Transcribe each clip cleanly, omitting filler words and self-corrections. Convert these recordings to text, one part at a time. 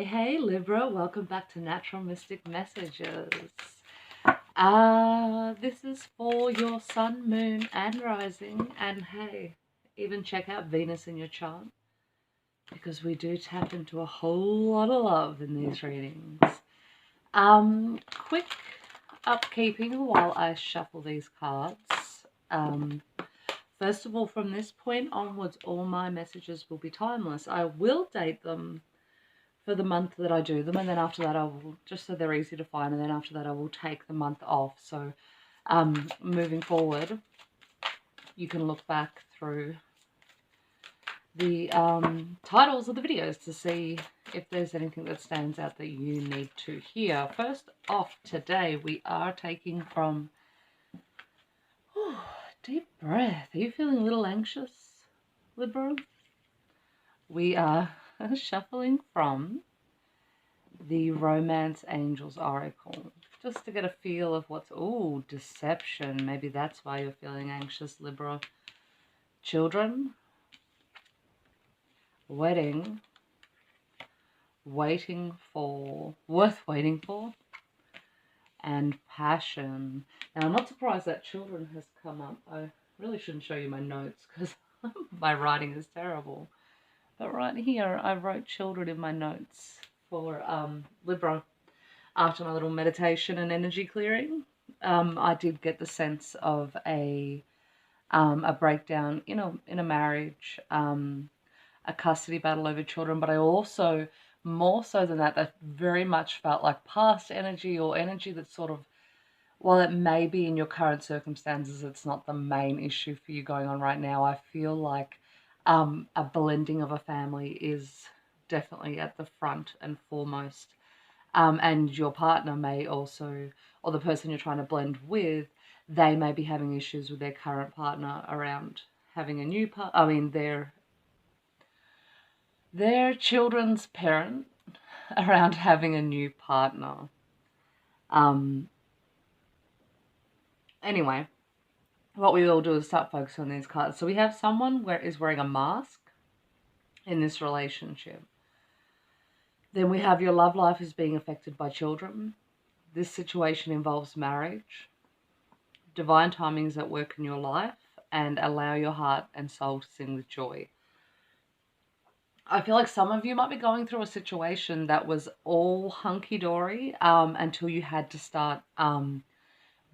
Hey Libra, welcome back to Natural Mystic Messages. This is for your sun, moon, and rising, and hey, even check out Venus in your chart because we do tap into a whole lot of love in these readings. Quick upkeeping while I shuffle these cards. First of all, from this point onwards, all my messages will be timeless. I will date them for the month that I do them, and then after that I will, just so they're easy to find, and then after that I will take the month off. So moving forward, you can look back through the titles of the videos to see if there's anything that stands out that you need to hear. First off today, we are taking from deep breath. Are you feeling a little anxious, Libra? We are shuffling from the Romance Angels Oracle, just to get a feel of what's, deception. Maybe that's why you're feeling anxious, Libra. Children, wedding, worth waiting for, and passion. Now, I'm not surprised that children has come up. I really shouldn't show you my notes because my writing is terrible. But right here, I wrote children in my notes for Libra. After my little meditation and energy clearing, I did get the sense of a breakdown in a marriage, a custody battle over children, but I also, more so than that, that very much felt like past energy, or energy that sort of, while it may be in your current circumstances, it's not the main issue for you going on right now. I feel like a blending of a family is definitely at the front and foremost. And your partner may also, or the person you're trying to blend with, they may be having issues with their current partner around having a new partner. I mean, their children's parent around having a new partner. Anyway, what we will do is start focusing on these cards. So we have someone is wearing a mask in this relationship. Then we have your love life is being affected by children. This situation involves marriage. Divine timing is at work in your life, and allow your heart and soul to sing with joy. I feel like some of you might be going through a situation that was all hunky-dory until you had to start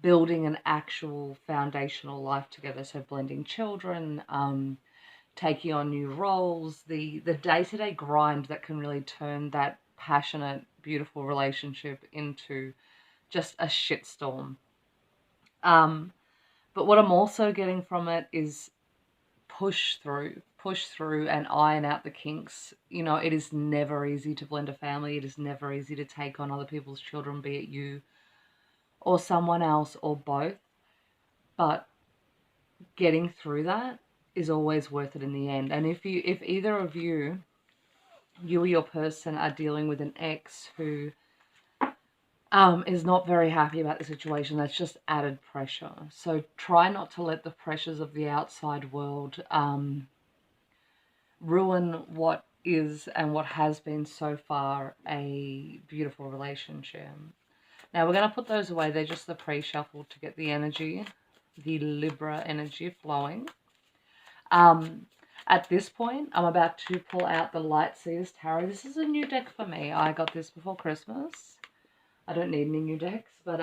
building an actual foundational life together. So blending children, taking on new roles, the day-to-day grind that can really turn that passionate, beautiful relationship into just a shitstorm. But what I'm also getting from it is push through and iron out the kinks. You know, it is never easy to blend a family. It is never easy to take on other people's children, be it you or someone else or both. But getting through that is always worth it in the end. And if either of you or your person are dealing with an ex who is not very happy about the situation, that's just added pressure. So try not to let the pressures of the outside world ruin what is and what has been so far a beautiful relationship. Now we're going to put those away. They're just the pre-shuffle to get the energy, the Libra energy flowing. At this point, I'm about to pull out the Light Seers Tarot. This is a new deck for me. I got this before Christmas. I don't need any new decks, but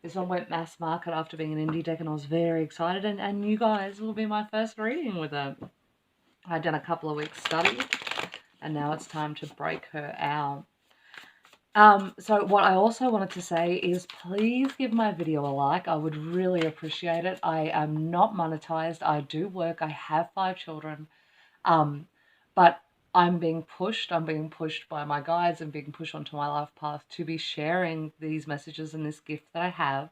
this one went mass market after being an indie deck, and I was very excited, and you guys will be my first reading with it. I'd done a couple of weeks study, and now it's time to break her out. So what I also wanted to say is please give my video a like. I would really appreciate it. I am not monetized. I do work. I have 5 children. But I'm being pushed. I'm being pushed by my guides and being pushed onto my life path to be sharing these messages and this gift that I have.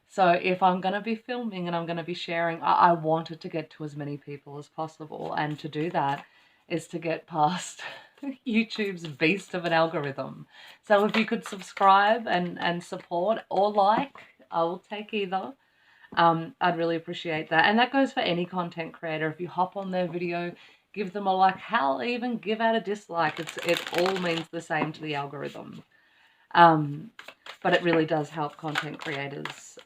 So if I'm going to be filming and I'm going to be sharing, I want it to get to as many people as possible. And to do that is to get past YouTube's beast of an algorithm. So if you could subscribe and support or like, I will take either. I'd really appreciate that. And that goes for any content creator. If you hop on their video, give them a like, hell, even give out a dislike. It all means the same to the algorithm. But it really does help content creators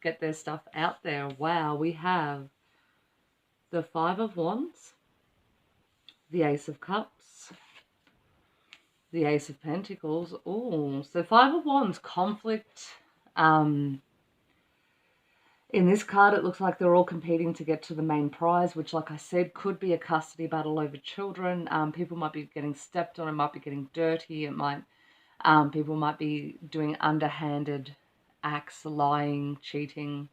get their stuff out there. Wow, we have the Five of Wands, the Ace of Cups, the Ace of Pentacles. Oh, so Five of Wands, conflict. In this card, it looks like they're all competing to get to the main prize, which, like I said, could be a custody battle over children. People might be getting stepped on, it might be getting dirty, it might, people might be doing underhanded acts, lying, cheating.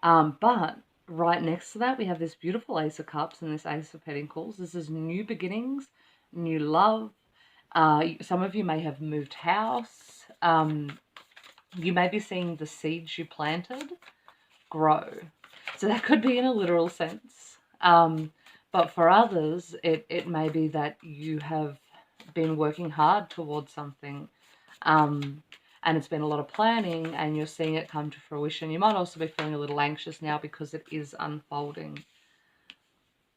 But right next to that, we have this beautiful Ace of Cups and this Ace of Pentacles. This is new beginnings, new love. Some of you may have moved house. You may be seeing the seeds you planted grow. So that could be in a literal sense. But for others, it may be that you have been working hard towards something. And it's been a lot of planning and you're seeing it come to fruition. You might also be feeling a little anxious now because it is unfolding.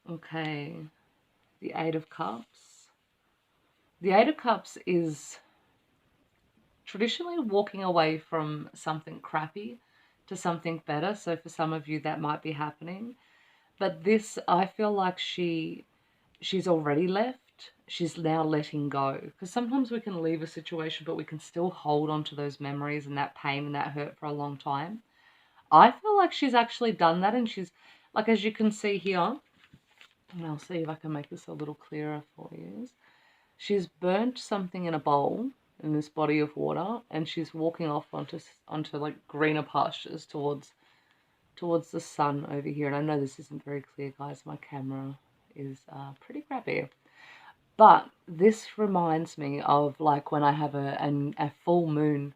Okay, the Eight of Cups. The Eight of Cups is traditionally walking away from something crappy to something better. So for some of you that might be happening. But this, I feel like she's already left. She's now letting go. Because sometimes we can leave a situation, but we can still hold on to those memories and that pain and that hurt for a long time. I feel like she's actually done that, and she's, like, as you can see here, and I'll see if I can make this a little clearer for you. She's burnt something in a bowl in this body of water, and she's walking off onto like greener pastures towards the sun over here. And I know this isn't very clear, guys. My camera is pretty crappy. But this reminds me of like when I have a full moon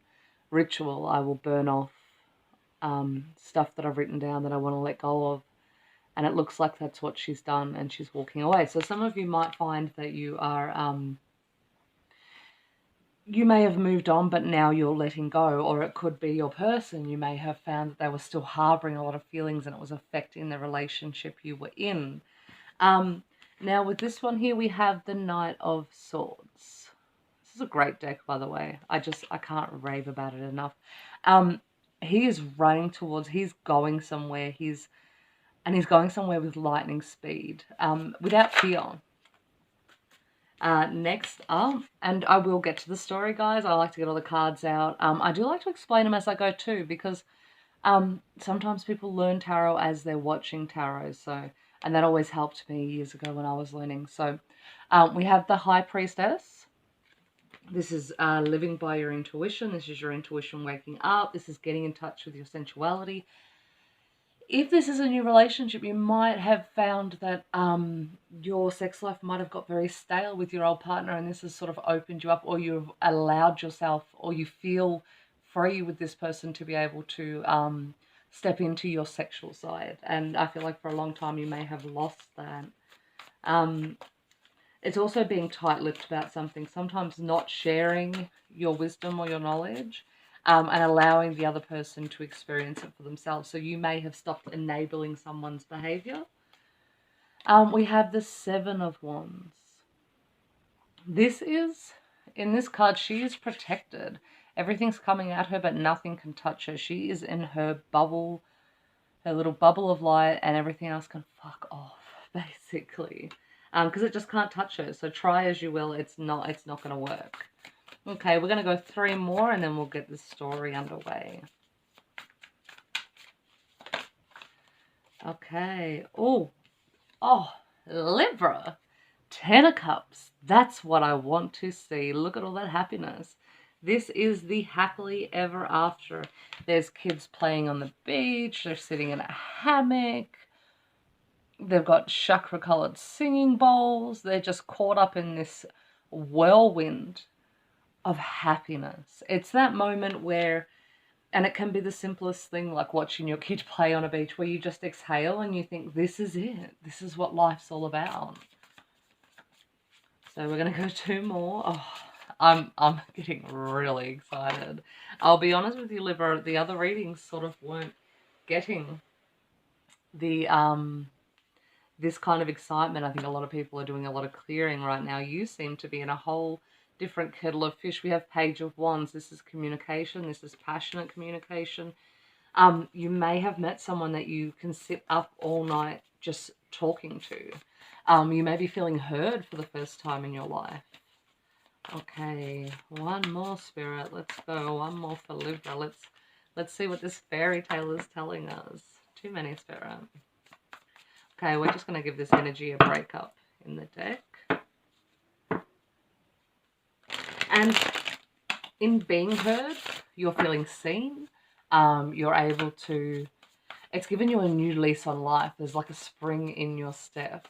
ritual, I will burn off stuff that I've written down that I want to let go of. And it looks like that's what she's done, and she's walking away. So some of you might find that you are, you may have moved on, but now you're letting go. Or it could be your person. You may have found that they were still harboring a lot of feelings and it was affecting the relationship you were in. Now with this one here, we have the Knight of Swords. This is a great deck, by the way. I can't rave about it enough. He is running towards, he's going somewhere. He's going somewhere with lightning speed, without fear. Next up, and I will get to the story, guys. I like to get all the cards out. I do like to explain them as I go too, because sometimes people learn tarot as they're watching tarot. So, and that always helped me years ago when I was learning. So we have the High Priestess. This is living by your intuition. This is your intuition waking up. This is getting in touch with your sensuality. If this is a new relationship, you might have found that your sex life might have got very stale with your old partner, and this has sort of opened you up, or you've allowed yourself, or you feel free with this person to be able to step into your sexual side. And I feel like for a long time you may have lost that. It's also being tight-lipped about something, sometimes not sharing your wisdom or your knowledge, and allowing the other person to experience it for themselves. So you may have stopped enabling someone's behavior. We have the Seven of Wands. This is, in this card, she is protected. Everything's coming at her, but nothing can touch her. She is in her bubble, her little bubble of light, and everything else can fuck off, basically. Because it just can't touch her. So try as you will, it's not going to work. Okay, we're going to go 3 more and then we'll get this story underway. Okay. Oh, Libra. 10 of Cups. That's what I want to see. Look at all that happiness. This is the happily ever after. There's kids playing on the beach. They're sitting in a hammock. They've got chakra-colored singing bowls. They're just caught up in this whirlwind of happiness. It's that moment where, and it can be the simplest thing, like watching your kid play on a beach, where you just exhale and you think, this is it. This is what life's all about. So we're going to go 2 more. Oh, I'm getting really excited. I'll be honest with you, Libra, the other readings sort of weren't getting the this kind of excitement, I think a lot of people are doing a lot of clearing right now. You seem to be in a whole different kettle of fish. We have Page of Wands. This is communication. This is passionate communication. You may have met someone that you can sit up all night just talking to. You may be feeling heard for the first time in your life. Okay, one more, Spirit. Let's go. One more for Libra. Let's see what this fairy tale is telling us. Too many, Spirit. Okay, we're just going to give this energy a breakup in the deck. And in being heard, you're feeling seen. You're able to... It's given you a new lease on life. There's like a spring in your step.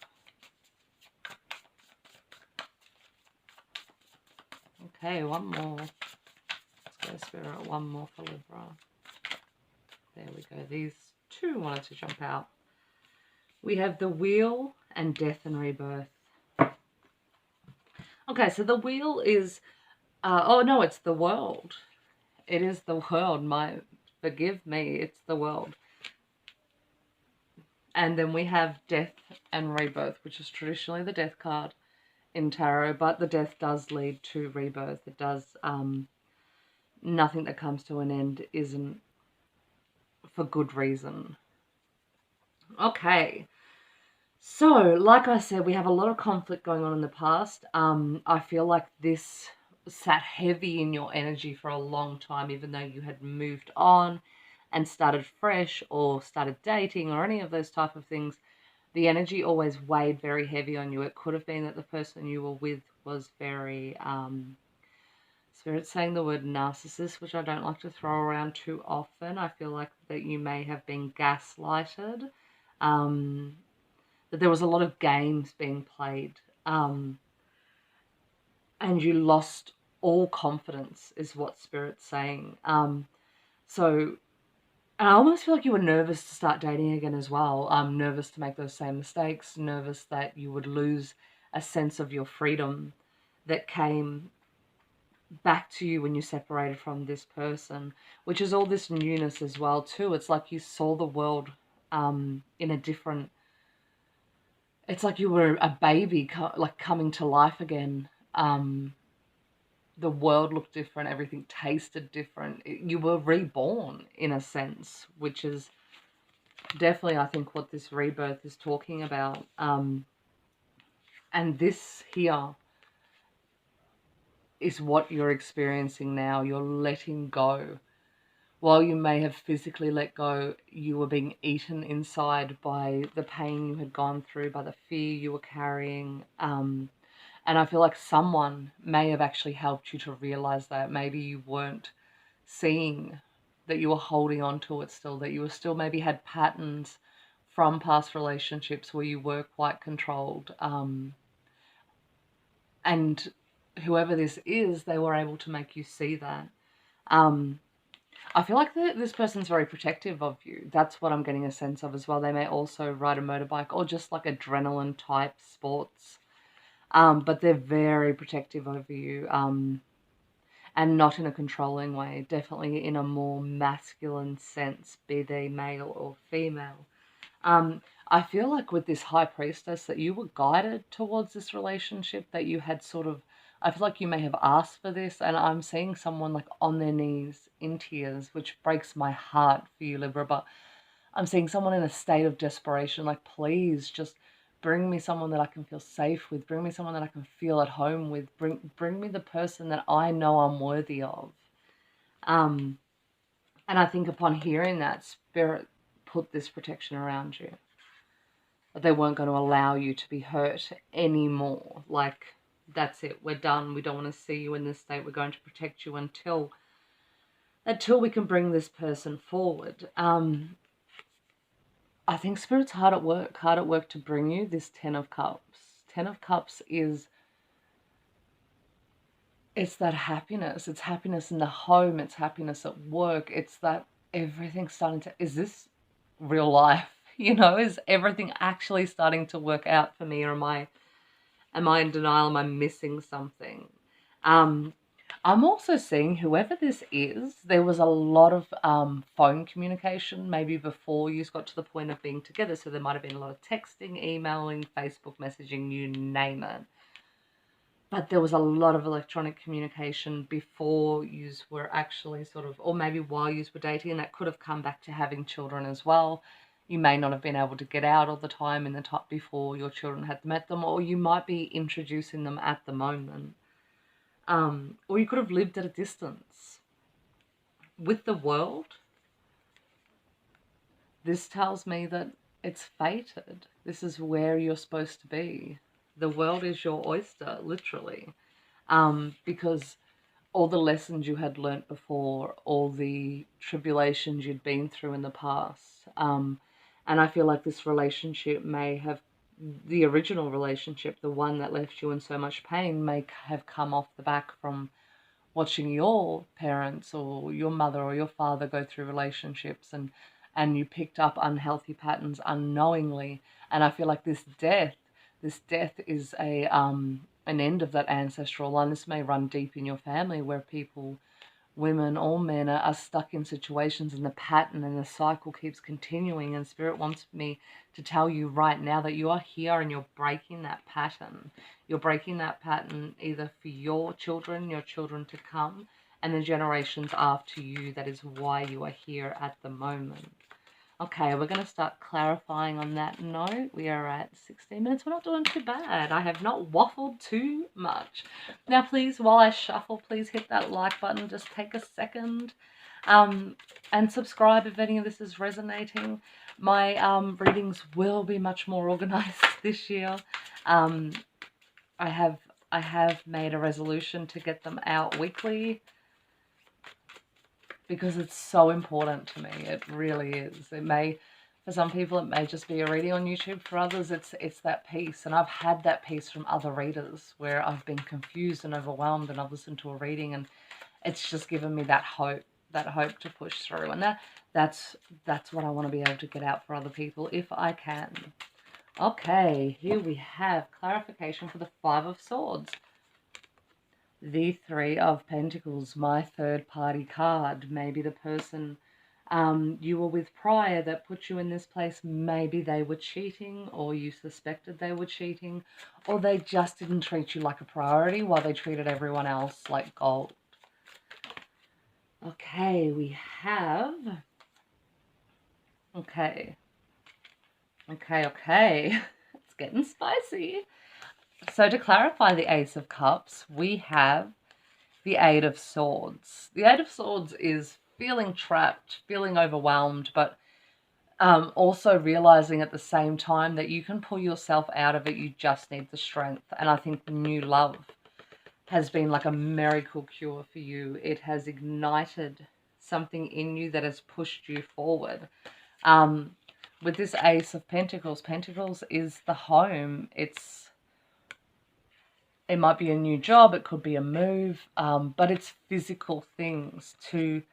Okay, one more. Let's go, Spirit. One more for Libra. There we go. These two wanted to jump out. We have the Wheel and Death and Rebirth. Okay, so the Wheel is... oh, no, it's the world. It is the world. Forgive me, it's the world. And then we have Death and Rebirth, which is traditionally the Death card in tarot, but the Death does lead to rebirth. It does... nothing that comes to an end isn't for good reason. Okay. So, like I said, we have a lot of conflict going on in the past. I feel like this sat heavy in your energy for a long time, even though you had moved on and started fresh or started dating or any of those type of things. The energy always weighed very heavy on you. It could have been that the person you were with was very... Spirit's saying the word narcissist, which I don't like to throw around too often. I feel like that you may have been gaslighted. That there was a lot of games being played. And you lost all confidence, is what Spirit's saying. So, and I almost feel like you were nervous to start dating again as well. Nervous to make those same mistakes. Nervous that you would lose a sense of your freedom that came back to you when you separated from this person, which is all this newness as well too. It's like you saw the world in a different... It's like you were a baby like coming to life again. The world looked different. Everything tasted different. You were reborn in a sense, which is definitely, I think, what this rebirth is talking about. And this here is what you're experiencing now. You're letting go. While you may have physically let go, you were being eaten inside by the pain you had gone through, by the fear you were carrying. And I feel like someone may have actually helped you to realize that. Maybe you weren't seeing that you were holding on to it still, that you were still maybe had patterns from past relationships where you were quite controlled. And whoever this is, they were able to make you see that. I feel like this person's very protective of you. That's what I'm getting a sense of as well. They may also ride a motorbike or just like adrenaline type sports. But they're very protective over you. And not in a controlling way. Definitely in a more masculine sense, be they male or female. I feel like with this High Priestess that you were guided towards this relationship, that you had sort of... I feel like you may have asked for this, and I'm seeing someone like on their knees in tears, which breaks my heart for you, Libra, but I'm seeing someone in a state of desperation, like, please just bring me someone that I can feel safe with, bring me someone that I can feel at home with, bring me the person that I know I'm worthy of. And I think upon hearing that, Spirit put this protection around you. That they weren't going to allow you to be hurt anymore. Like, that's it, we're done, we don't want to see you in this state, we're going to protect you until we can bring this person forward. I think Spirit's hard at work to bring you this Ten of Cups. Ten of Cups is... it's that happiness. It's happiness in the home, it's happiness at work, it's that everything's starting to... is this real life? You know, is everything actually starting to work out for me, or am I in denial? Am I missing something? I'm also seeing whoever this is, there was a lot of phone communication maybe before you got to the point of being together. So there might have been a lot of texting, emailing, Facebook messaging, you name it. But there was a lot of electronic communication before you were actually sort of, or maybe while you were dating, and that could have come back to having children as well. You may not have been able to get out all the time in the top before your children had met them, or you might be introducing them at the moment. Or you could have lived at a distance. With the world, this tells me that it's fated. This is where you're supposed to be. The world is your oyster, literally. Because all the lessons you had learnt before, all the tribulations you'd been through in the past. And I feel like this relationship may have, the original relationship, the one that left you in so much pain, may have come off the back from watching your parents or your mother or your father go through relationships, and you picked up unhealthy patterns unknowingly. And I feel like this death is a an end of that ancestral line. This may run deep in your family where people, women or men, are stuck in situations, and the pattern and the cycle keeps continuing. And Spirit wants me to tell you right now that you are here and you're breaking that pattern. You're breaking that pattern either for your children to come, and the generations after you. That is why you are here at the moment. Okay, we're going to start clarifying on that note. We are at 16 minutes. We're not doing too bad. I have not waffled too much. Now, please, while I shuffle, please hit that like button. Just take a second. And subscribe if any of this is resonating. My readings will be much more organized this year. I have made a resolution to get them out weekly, because it's so important to me. It really is. It may, for some people, it may just be a reading on YouTube. For others, it's that peace. And I've had that peace from other readers where I've been confused and overwhelmed, and I've listened to a reading, and it's just given me that hope to push through. And that's what I want to be able to get out for other people if I can. Okay, here we have clarification for the Five of Swords. The Three of Pentacles, my third party card. Maybe the person you were with prior that put you in this place, maybe they were cheating, or you suspected they were cheating, or they just didn't treat you like a priority while they treated everyone else like gold. Okay, we have... Okay. It's getting spicy. So to clarify the Ace of Cups, we have the Eight of Swords. The Eight of Swords is feeling trapped, feeling overwhelmed, but also realizing at the same time that you can pull yourself out of it. You just need the strength. And I think the new love has been like a miracle cure for you. It has ignited something in you that has pushed you forward. With this Ace of Pentacles, Pentacles is the home. It might be a new job, it could be a move, but it's physical things. To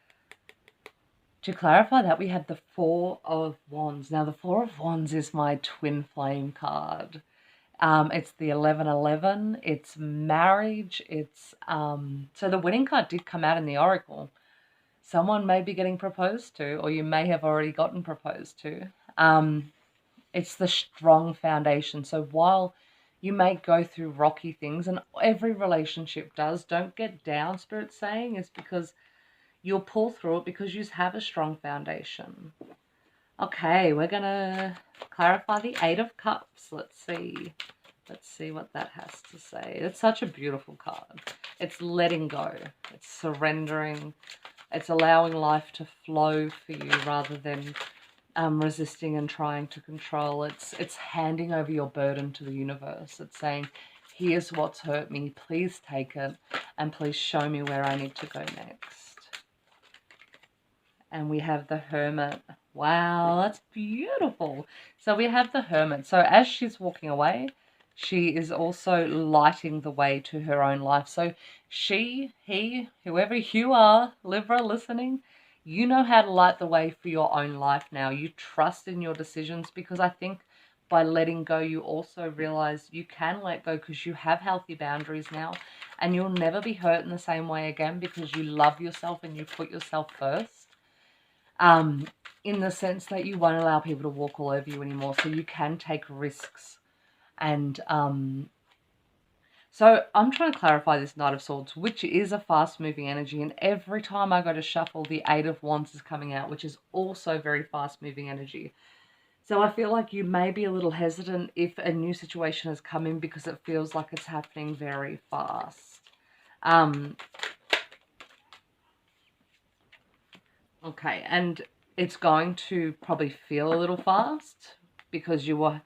clarify that, we have the Four of Wands. Now, the Four of Wands is my twin flame card. It's the 1111. It's marriage. It's so the wedding card did come out in the Oracle. Someone may be getting proposed to, or you may have already gotten proposed to. It's the strong foundation. So while you may go through rocky things, and every relationship does, don't get down, Spirit's saying, is because you'll pull through it because you have a strong foundation. Okay, we're going to clarify the Eight of Cups. Let's see what that has to say. It's such a beautiful card. It's letting go. It's surrendering. It's allowing life to flow for you rather than resisting and trying to control. It's handing over your burden to the universe. It's saying, here's what's hurt me, please take it, and please show me where I need to go next. And we have the Hermit. Wow, that's beautiful. So we have the Hermit. So as she's walking away, she is also lighting the way to her own life. So she, he, whoever you are, Libra listening, you know how to light the way for your own life now. You trust in your decisions, because I think by letting go, you also realize you can let go because you have healthy boundaries now, and you'll never be hurt in the same way again because you love yourself and you put yourself first. In the sense that you won't allow people to walk all over you anymore, so you can take risks. And so I'm trying to clarify this Knight of Swords, which is a fast-moving energy, and every time I go to shuffle, the Eight of Wands is coming out, which is also very fast-moving energy. So I feel like you may be a little hesitant if a new situation has come in because it feels like it's happening very fast. Okay, and it's going to probably feel a little fast because you were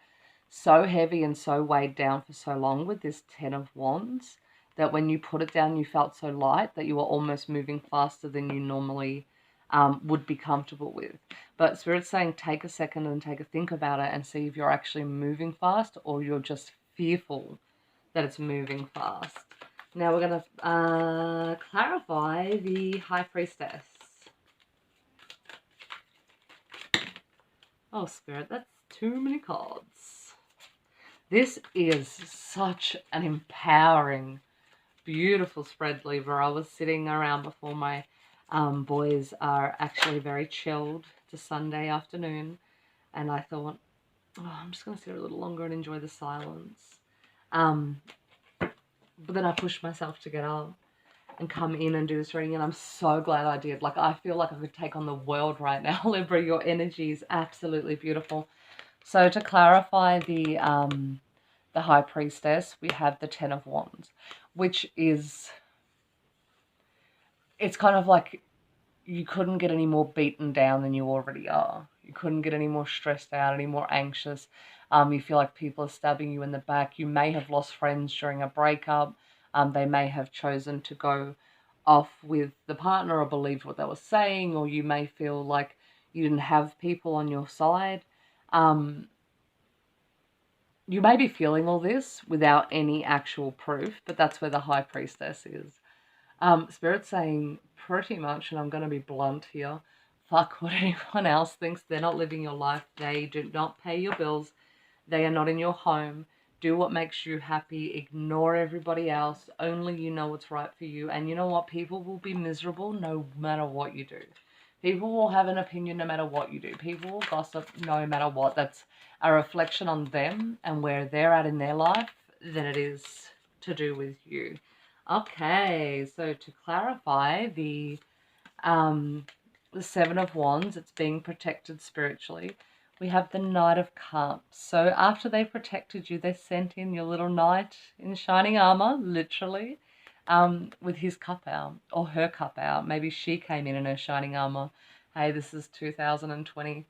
so heavy and so weighed down for so long with this Ten of Wands that when you put it down, you felt so light that you were almost moving faster than you normally would be comfortable with. But Spirit's saying take a second and take a think about it and see if you're actually moving fast or you're just fearful that it's moving fast. Now we're going to clarify the High Priestess. Oh, Spirit, that's too many cards. This is such an empowering, beautiful spread, Libra. I was sitting around before my boys are actually very chilled. It's a Sunday afternoon, and I thought, oh, I'm just going to sit a little longer and enjoy the silence. But then I pushed myself to get up and come in and do this reading, and I'm so glad I did. Like, I feel like I could take on the world right now. Libra, your energy is absolutely beautiful. So to clarify the High Priestess, we have the Ten of Wands, which is, it's kind of like you couldn't get any more beaten down than you already are. You couldn't get any more stressed out, any more anxious. You feel like people are stabbing you in the back. You may have lost friends during a breakup. They may have chosen to go off with the partner or believed what they were saying, or you may feel like you didn't have people on your side. You may be feeling all this without any actual proof, but that's where the High Priestess is. Spirit's saying pretty much, and I'm going to be blunt here, fuck what anyone else thinks. They're not living your life. They do not pay your bills. They are not in your home. Do what makes you happy. Ignore everybody else. Only you know what's right for you. And you know what? People will be miserable no matter what you do. People will have an opinion no matter what you do. People will gossip no matter what. That's a reflection on them and where they're at in their life than it is to do with you. Okay, so to clarify, the Seven of Wands, it's being protected spiritually. We have the Knight of Cups. So after they protected you, they sent in your little knight in shining armor, literally, with his cup out, or her cup out. Maybe she came in her shining armor. Hey, this is 2020.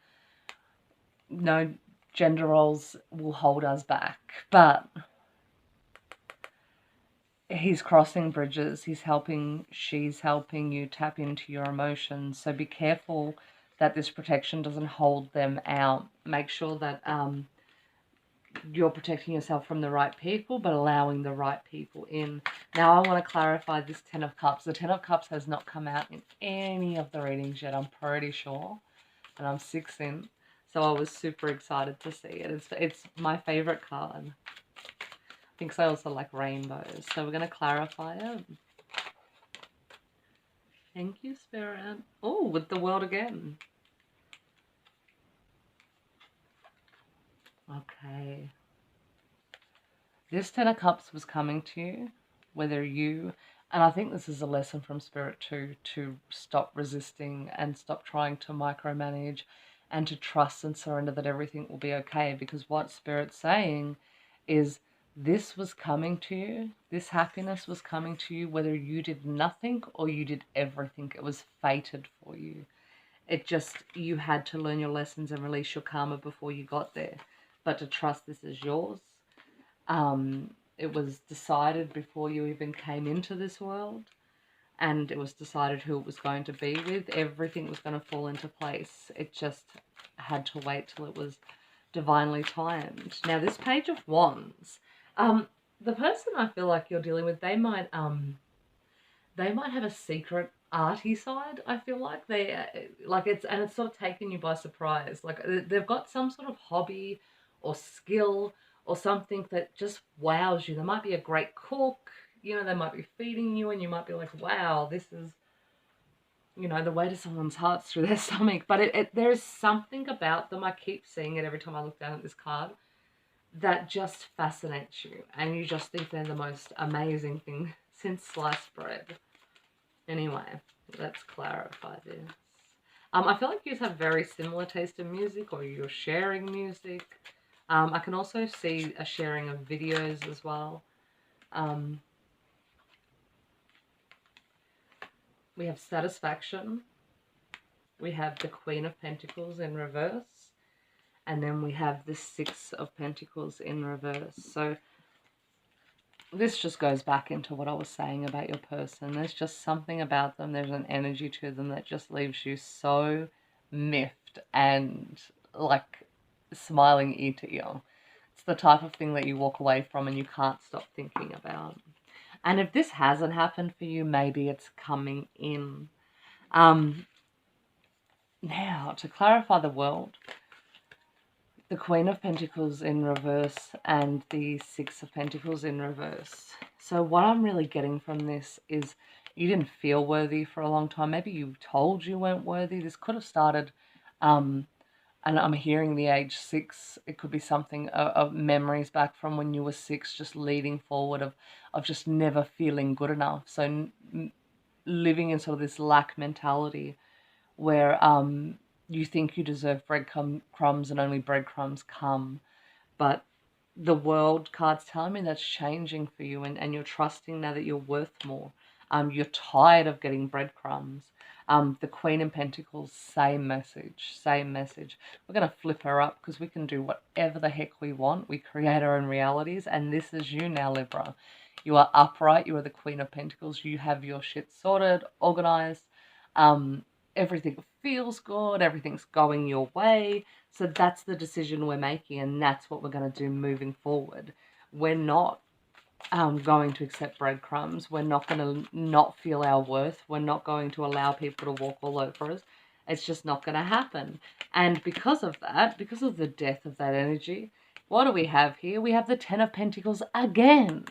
No gender roles will hold us back, but he's crossing bridges. He's helping, she's helping you tap into your emotions. So be careful that this protection doesn't hold them out. Make sure that you're protecting yourself from the right people, but allowing the right people in. Now, I want to clarify this Ten of Cups. The Ten of Cups has not come out in any of the readings yet, I'm pretty sure. And I'm 6 in. So I was super excited to see it. It's my favorite card. I think I also like rainbows. So we're going to clarify it. Thank you, Spirit. Oh, with the World again. Okay. This Ten of Cups was coming to you, whether you, and I think this is a lesson from Spirit too, to stop resisting and stop trying to micromanage and to trust and surrender that everything will be okay. Because what Spirit's saying is this was coming to you, this happiness was coming to you, whether you did nothing or you did everything. It was fated for you. It just, you had to learn your lessons and release your karma before you got there. But to trust this is yours. It was decided before you even came into this world, and it was decided who it was going to be with. Everything was going to fall into place. It just had to wait till it was divinely timed. Now, this Page of Wands, the person I feel like you're dealing with, they might have a secret arty side. I feel like it's sort of taken you by surprise. Like they've got some sort of hobby or skill or something that just wows you. They might be a great cook, you know, they might be feeding you and you might be like, wow, this is, you know, the way to someone's hearts through their stomach. But there's something about them, I keep seeing it every time I look down at this card, that just fascinates you. And you just think they're the most amazing thing since sliced bread. Anyway, let's clarify this. I feel like you have very similar taste in music, or you're sharing music. I can also see a sharing of videos as well. We have satisfaction. We have the Queen of Pentacles in reverse. And then we have the Six of Pentacles in reverse. So this just goes back into what I was saying about your person. There's just something about them. There's an energy to them that just leaves you so miffed and like smiling ear to ear. It's the type of thing that you walk away from and you can't stop thinking about. And if this hasn't happened for you, maybe it's coming in. Now, to clarify the world, the Queen of Pentacles in reverse and the Six of Pentacles in reverse. So what I'm really getting from this is you didn't feel worthy for a long time. Maybe you told you weren't worthy. This could have started, and I'm hearing the age 6. It could be something of memories back from when you were 6, just leading forward of just never feeling good enough. So living in sort of this lack mentality where you think you deserve breadcrumbs and only breadcrumbs come. But the world card's telling me that's changing for you, and you're trusting now that you're worth more. You're tired of getting breadcrumbs. The Queen in Pentacles, same message, same message. We're going to flip her up because we can do whatever the heck we want. We create our own realities, and this is you now, Libra. You are upright. You are the Queen of Pentacles. You have your shit sorted, organized. Everything feels good. Everything's going your way. So that's the decision we're making, and that's what we're going to do moving forward. We're not going to accept breadcrumbs. We're not going to not feel our worth. We're not going to allow people to walk all over us. It's just not going to happen. And because of that, because of the death of that energy, what do we have here? We have the Ten of Pentacles again.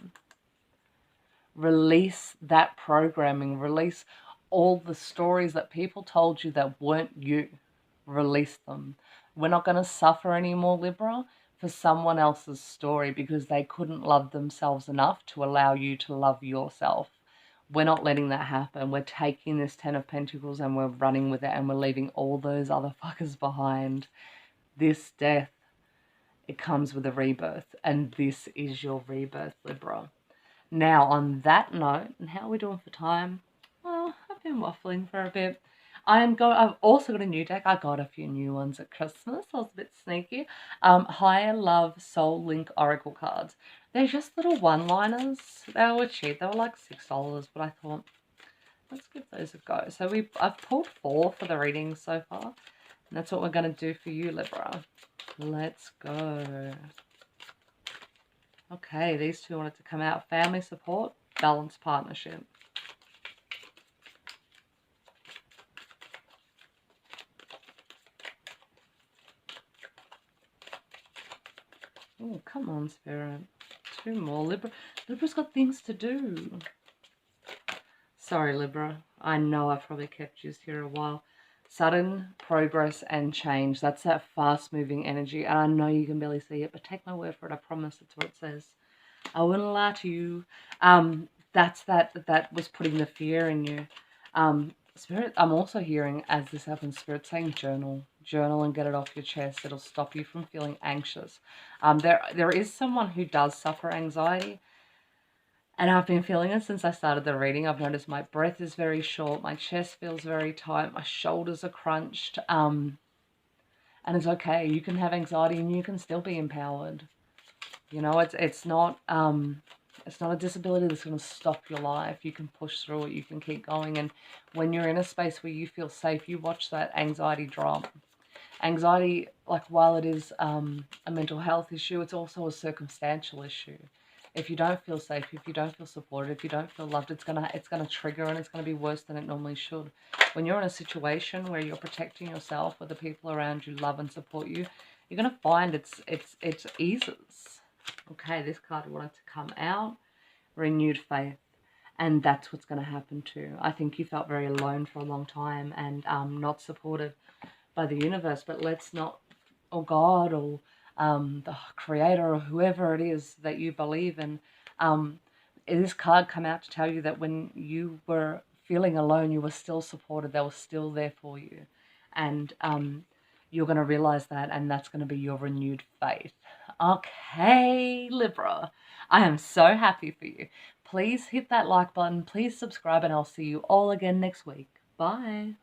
Release that programming. Release all the stories that people told you that weren't you. Release them. We're not going to suffer anymore, Libra, for someone else's story because they couldn't love themselves enough to allow you to love yourself. We're not letting that happen. We're taking this Ten of Pentacles and we're running with it, and we're leaving all those other fuckers behind. This death, it comes with a rebirth, and this is your rebirth, Libra. Now, on that note, and how are we doing for time? Well, I've been waffling for a bit. I've also got a new deck. I got a few new ones at Christmas. I was a bit sneaky. Higher Love Soul Link Oracle cards. They're just little one-liners. They were cheap. They were like $6, but I thought, let's give those a go. So I've pulled 4 for the reading so far. And that's what we're going to do for you, Libra. Let's go. Okay, these two wanted to come out. Family support, balanced partnership. Oh, come on, Spirit. 2 more. Libra's got things to do. Sorry, Libra. I know I've probably kept you here a while. Sudden progress and change. That's that fast-moving energy. And I know you can barely see it, but take my word for it. I promise it's what it says. I wouldn't lie to you. That's that was putting the fear in you. Spirit, I'm also hearing, as this happens, Spirit saying journal. Journal and get it off your chest. It'll stop you from feeling anxious. There is someone who does suffer anxiety. And I've been feeling it since I started the reading. I've noticed my breath is very short. My chest feels very tight. My shoulders are crunched. And it's okay. You can have anxiety and you can still be empowered. You know, it's not a disability that's going to stop your life. You can push through it. You can keep going. And when you're in a space where you feel safe, you watch that anxiety drop. Anxiety, like while it is a mental health issue, it's also a circumstantial issue. If you don't feel safe, if you don't feel supported, if you don't feel loved, it's gonna trigger, and it's gonna be worse than it normally should. When you're in a situation where you're protecting yourself, where the people around you love and support you, you're going to find it's eases. Okay, this card wanted to come out, renewed faith. And that's what's going to happen too. I think you felt very alone for a long time and not supported by the universe. But let's not, or God, or the creator, or whoever it is that you believe in, this card come out to tell you that when you were feeling alone, you were still supported. They were still there for you. And you're going to realize that, and that's going to be your renewed faith. Okay, Libra, I am so happy for you. Please hit that like button, please subscribe, and I'll see you all again next week. Bye.